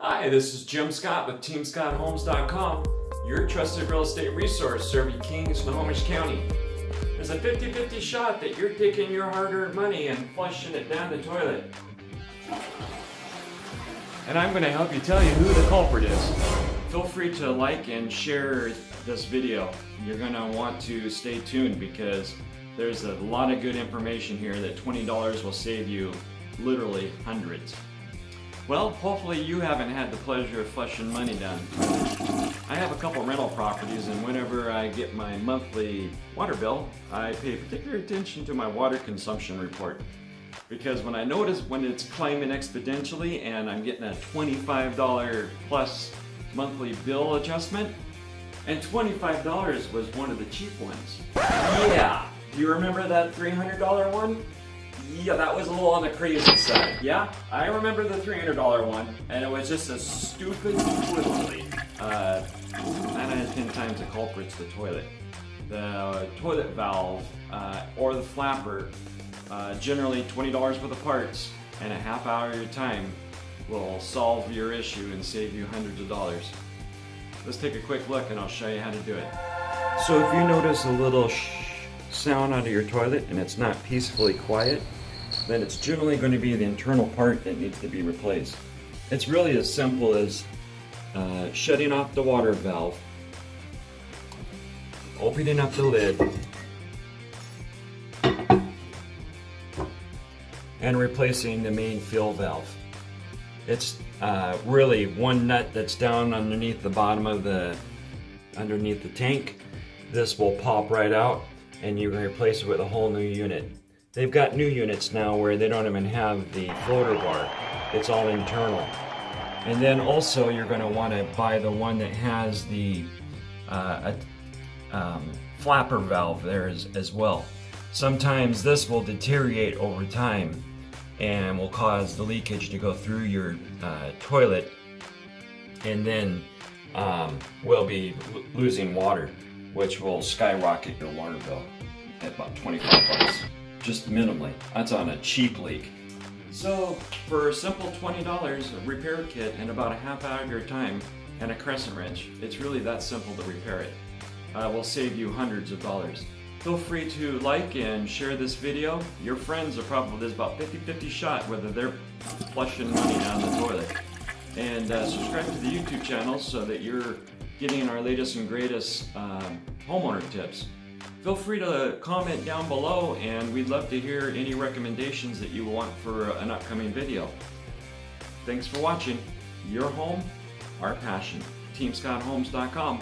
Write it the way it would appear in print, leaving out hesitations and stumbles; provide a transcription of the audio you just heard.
Hi, this is Jim Scott with 𝐤𝐨𝐬𝐿.com, your trusted real estate resource serving King, Snohomish County. There's a 50-50 shot that you're taking your hard-earned money and flushing it down the toilet. And I'm going to help you tell you who the culprit is. Feel free to like and share this video. You're going to want to stay tuned because there's a lot of good information here that $20 will save you literally hundreds. Well, hopefully you haven't had the pleasure of flushing money down the toilet. I have a couple rental properties, and whenever I get my monthly water bill, I pay particular attention to my water consumption report. Because when I notice when it's climbing exponentially and I'm getting a $25 plus monthly bill adjustment, and $25 was one of the cheap ones. Yeah, do you remember that $300 one? Yeah, that was a little on the crazy side. Yeah, I remember the $300 one, and it was just a stupid twiddly. 9 out of 10 times the culprit's the toilet. The toilet valve or the flapper, generally $20 worth of parts and a half hour of your time will solve your issue and save you hundreds of dollars. Let's take a quick look and I'll show you how to do it. So if you notice a little sound out of your toilet and it's not peacefully quiet, then it's generally going to be the internal part that needs to be replaced. It's really as simple as shutting off the water valve, opening up the lid, and replacing the main fill valve. It's really one nut that's down underneath the bottom of underneath the tank. This will pop right out and you can replace it with a whole new unit. They've got new units now where they don't even have the floater bar. It's all internal. And then also you're going to want to buy the one that has the flapper valve there as well. Sometimes this will deteriorate over time and will cause the leakage to go through your toilet, and then we'll be losing water, which will skyrocket your water bill at about 25 bucks. Just minimally. That's on a cheap leak. So for a simple $20, a repair kit and about a half hour of your time and a crescent wrench, it's really that simple to repair it. Will save you hundreds of dollars. Feel free to like and share this video. Your friends are probably, there's about 50-50 shot whether they're flushing money down the toilet. And subscribe to the YouTube channel so that you're getting our latest and greatest homeowner tips. Feel free to comment down below, and we'd love to hear any recommendations that you want for an upcoming video. Thanks for watching. Your home, our passion. 𝐤𝐨𝐬𝐿.com.